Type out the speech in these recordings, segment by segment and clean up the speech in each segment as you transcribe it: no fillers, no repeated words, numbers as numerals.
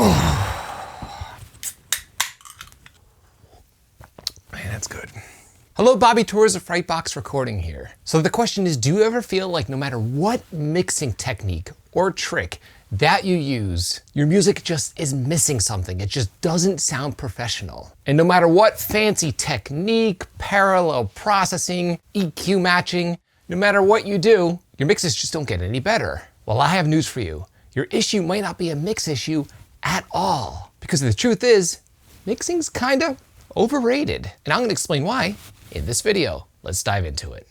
Man, that's good. Hello, Bobby Torres of Frightbox Recording here. So the question is, do you ever feel like no matter what mixing technique or trick that you use, your music just is missing something? It just doesn't sound professional. And no matter what fancy technique, parallel processing, EQ matching, no matter what you do, your mixes just don't get any better. Well, I have news for you. Your issue might not be a mix issue at all. Because the truth is, mixing's kinda overrated. And I'm gonna explain why in this video. Let's dive into it.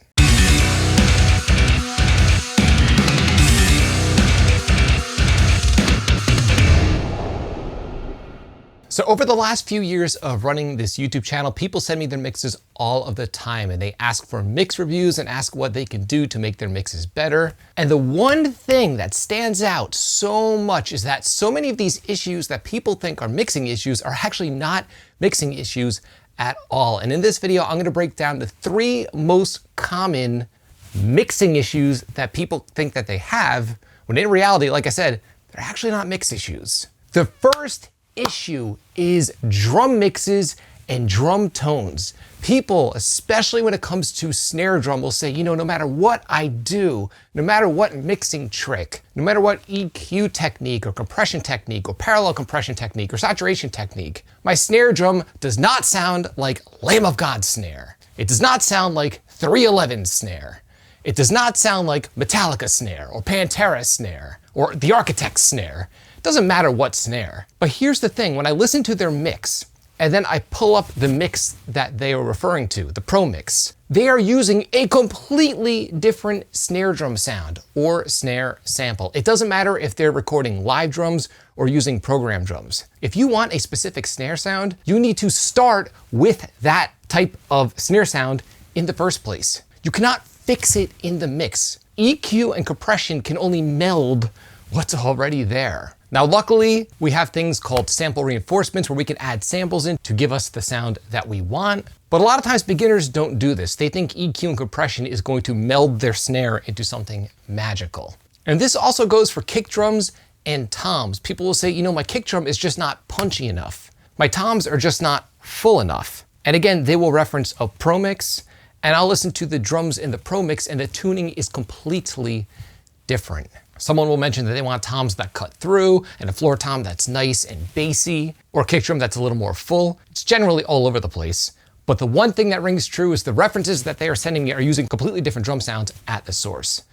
So over the last few years of running this YouTube channel, people send me their mixes all of the time, and they ask for mix reviews and ask what they can do to make their mixes better. And the one thing that stands out so much is that so many of these issues that people think are mixing issues are actually not mixing issues at all. And in this video, I'm gonna break down the 3 most common mixing issues that people think that they have, when in reality, like I said, they're actually not mix issues. The first issue is drum mixes and drum tones. People, especially when it comes to snare drum, will say, no matter what I do, no matter what mixing trick, no matter what EQ technique or compression technique or parallel compression technique or saturation technique, my snare drum does not sound like Lamb of God snare. It does not sound like 311 snare. It does not sound like Metallica snare or Pantera snare or the Architect snare. It doesn't matter what snare. But here's the thing, when I listen to their mix, and then I pull up the mix that they are referring to, the Pro Mix, they are using a completely different snare drum sound or snare sample. It doesn't matter if they're recording live drums or using program drums. If you want a specific snare sound, you need to start with that type of snare sound in the first place. You cannot fix it in the mix. EQ and compression can only meld what's already there. Now, luckily, we have things called sample reinforcements where we can add samples in to give us the sound that we want. But a lot of times beginners don't do this. They think EQ and compression is going to meld their snare into something magical. And this also goes for kick drums and toms. People will say, my kick drum is just not punchy enough. My toms are just not full enough. And again, they will reference a Pro Mix, and I'll listen to the drums in the Pro Mix, and the tuning is completely different. Someone will mention that they want toms that cut through and a floor tom that's nice and bassy, or a kick drum that's a little more full. It's generally all over the place. But the one thing that rings true is the references that they are sending me are using completely different drum sounds at the source.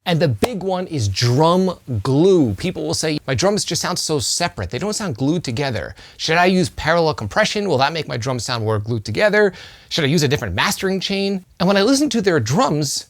And the big one is drum glue. People will say, my drums just sound so separate. They don't sound glued together. Should I use parallel compression? Will that make my drums sound more glued together? Should I use a different mastering chain? And when I listen to their drums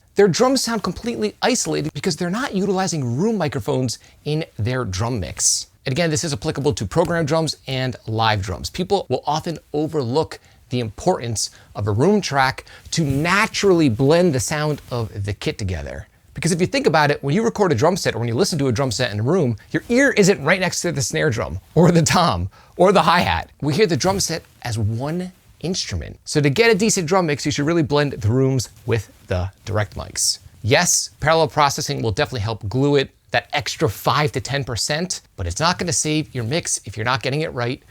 sound completely isolated because they're not utilizing room microphones in their drum mix. And again, this is applicable to program drums and live drums. People will often overlook the importance of a room track to naturally blend the sound of the kit together. Because if you think about it, when you record a drum set or when you listen to a drum set in a room, your ear isn't right next to the snare drum or the tom or the hi-hat. We hear the drum set as one instrument. So to get a decent drum mix, you should really blend the rooms with the direct mics. Yes, parallel processing will definitely help glue it, that extra 5 to 10%, but it's not gonna save your mix if you're not getting it right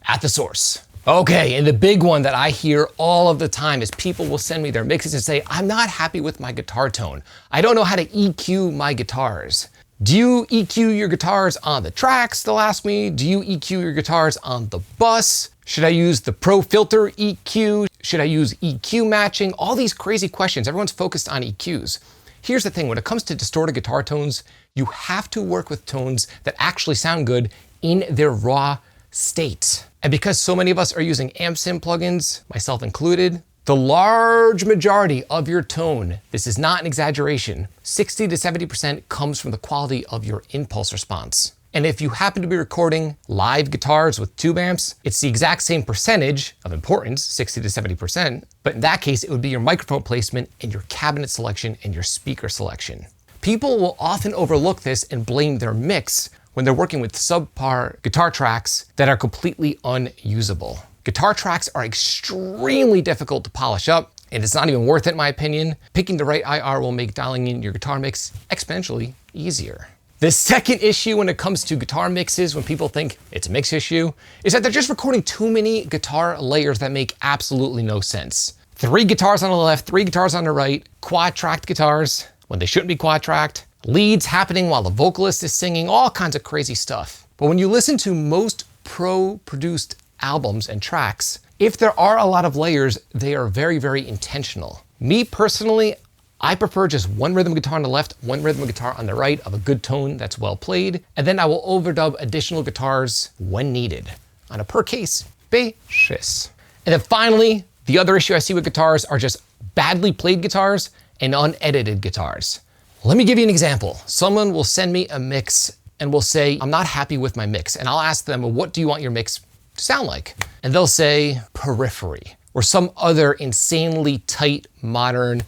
at the source. Okay, and the big one that I hear all of the time is people will send me their mixes and say, I'm not happy with my guitar tone. I don't know how to EQ my guitars. Do you EQ your guitars on the tracks, they'll ask me? Do you EQ your guitars on the bus? Should I use the Pro Filter EQ? Should I use EQ matching? All these crazy questions. Everyone's focused on EQs. Here's the thing, when it comes to distorted guitar tones, you have to work with tones that actually sound good in their raw state. And because so many of us are using AmpSim plugins, myself included, the large majority of your tone, this is not an exaggeration, 60 to 70% comes from the quality of your impulse response. And if you happen to be recording live guitars with tube amps, it's the exact same percentage of importance, 60 to 70%, but in that case, it would be your microphone placement and your cabinet selection and your speaker selection. People will often overlook this and blame their mix when they're working with subpar guitar tracks that are completely unusable. Guitar tracks are extremely difficult to polish up, and it's not even worth it in my opinion. Picking the right IR will make dialing in your guitar mix exponentially easier. The second issue when it comes to guitar mixes, when people think it's a mix issue, is that they're just recording too many guitar layers that make absolutely no sense. 3 guitars on the left, 3 guitars on the right, quad-tracked guitars when they shouldn't be quad-tracked, leads happening while the vocalist is singing, all kinds of crazy stuff. But when you listen to most pro-produced albums and tracks, if there are a lot of layers, they are very, very intentional. Me personally, I prefer just 1 rhythm guitar on the left, 1 rhythm guitar on the right of a good tone that's well played, and then I will overdub additional guitars when needed on a per case basis. And then finally, the other issue I see with guitars are just badly played guitars and unedited guitars. Let me give you an example. Someone will send me a mix and will say, I'm not happy with my mix. And I'll ask them, well, what do you want your mix to sound like? And they'll say Periphery, or some other insanely tight, modern,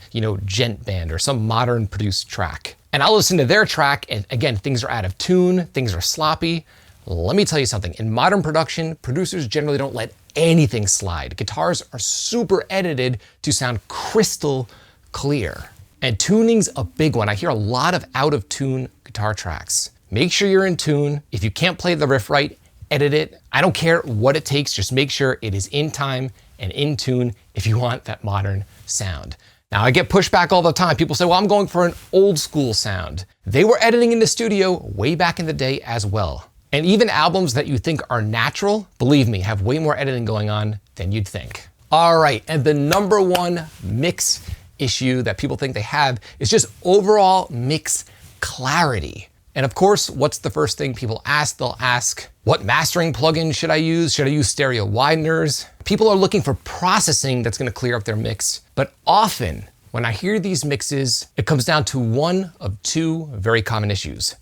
gent band, or some modern produced track. And I'll listen to their track, and again, things are out of tune, things are sloppy. Let me tell you something, in modern production, producers generally don't let anything slide. Guitars are super edited to sound crystal clear. And tuning's a big one. I hear a lot of out of tune guitar tracks. Make sure you're in tune. If you can't play the riff right, edit it. I don't care what it takes, just make sure it is in time and in tune if you want that modern sound. Now, I get pushback all the time. People say, well, I'm going for an old school sound. They were editing in the studio way back in the day as well. And even albums that you think are natural, believe me, have way more editing going on than you'd think. All right, and the number one mix issue that people think they have is just overall mix clarity. And of course, what's the first thing people ask? They'll ask, what mastering plugin should I use? Should I use stereo wideners? People are looking for processing that's gonna clear up their mix. But often, when I hear these mixes, it comes down to one of 2 very common issues.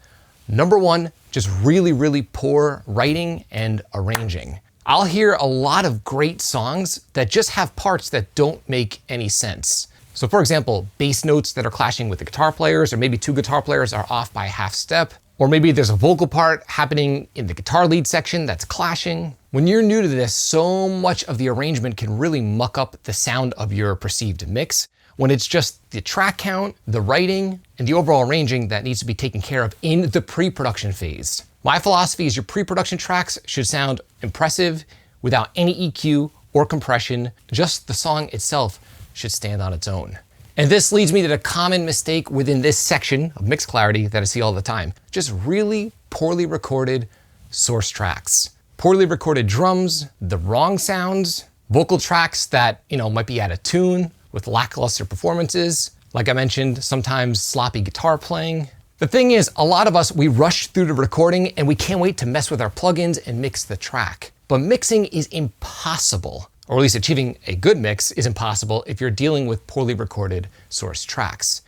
Number 1, just really, really poor writing and arranging. I'll hear a lot of great songs that just have parts that don't make any sense. So for example, bass notes that are clashing with the guitar players, or maybe 2 guitar players are off by a half step, or maybe there's a vocal part happening in the guitar lead section that's clashing. When you're new to this, so much of the arrangement can really muck up the sound of your perceived mix, when it's just the track count, the writing, and the overall arranging that needs to be taken care of in the pre-production phase. My philosophy is your pre-production tracks should sound impressive without any EQ or compression. Just the song itself should stand on its own. And this leads me to the common mistake within this section of mix clarity that I see all the time. Just really poorly recorded source tracks. Poorly recorded drums, the wrong sounds, vocal tracks that, might be out of tune with lackluster performances. Like I mentioned, sometimes sloppy guitar playing. The thing is, a lot of us, we rush through the recording and we can't wait to mess with our plugins and mix the track. But mixing is impossible, or at least achieving a good mix is impossible if you're dealing with poorly recorded source tracks.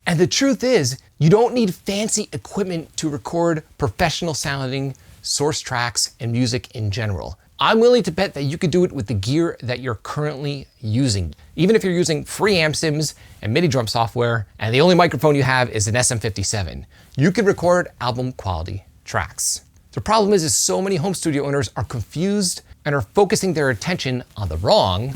And the truth is, you don't need fancy equipment to record professional sounding source tracks and music in general. I'm willing to bet that you could do it with the gear that you're currently using. Even if you're using free amp sims and MIDI drum software, and the only microphone you have is an SM57, you could record album quality tracks. The problem is so many home studio owners are confused and are focusing their attention on the wrong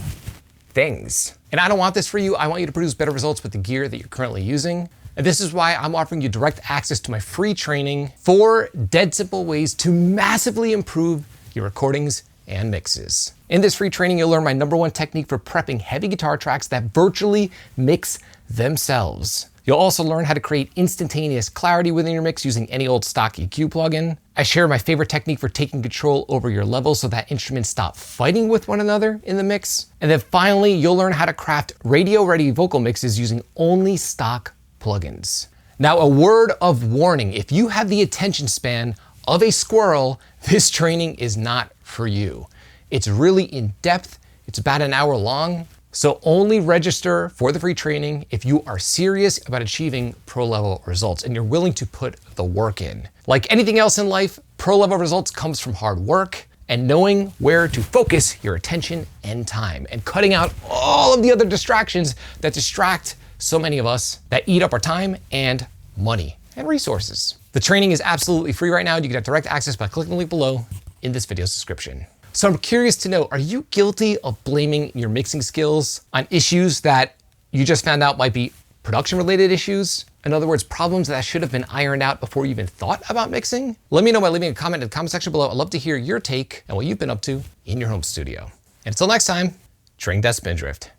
things. And I don't want this for you. I want you to produce better results with the gear that you're currently using. And this is why I'm offering you direct access to my free training, 4 dead simple ways to massively improve your recordings and mixes. In this free training, you'll learn my number 1 technique for prepping heavy guitar tracks that virtually mix themselves. You'll also learn how to create instantaneous clarity within your mix using any old stock EQ plugin. I share my favorite technique for taking control over your levels so that instruments stop fighting with one another in the mix. And then finally, you'll learn how to craft radio-ready vocal mixes using only stock plugins. Now, a word of warning, if you have the attention span of a squirrel, this training is not for you. It's really in depth, it's about an hour long, so only register for the free training if you are serious about achieving pro level results and you're willing to put the work in. Like anything else in life, pro level results comes from hard work and knowing where to focus your attention and time and cutting out all of the other distractions that distract so many of us, that eat up our time and money and resources. The training is absolutely free right now. You can have direct access by clicking the link below in this video's description. So I'm curious to know, are you guilty of blaming your mixing skills on issues that you just found out might be production related issues? In other words, problems that should have been ironed out before you even thought about mixing? Let me know by leaving a comment in the comment section below. I'd love to hear your take and what you've been up to in your home studio. And until next time, drink that spindrift.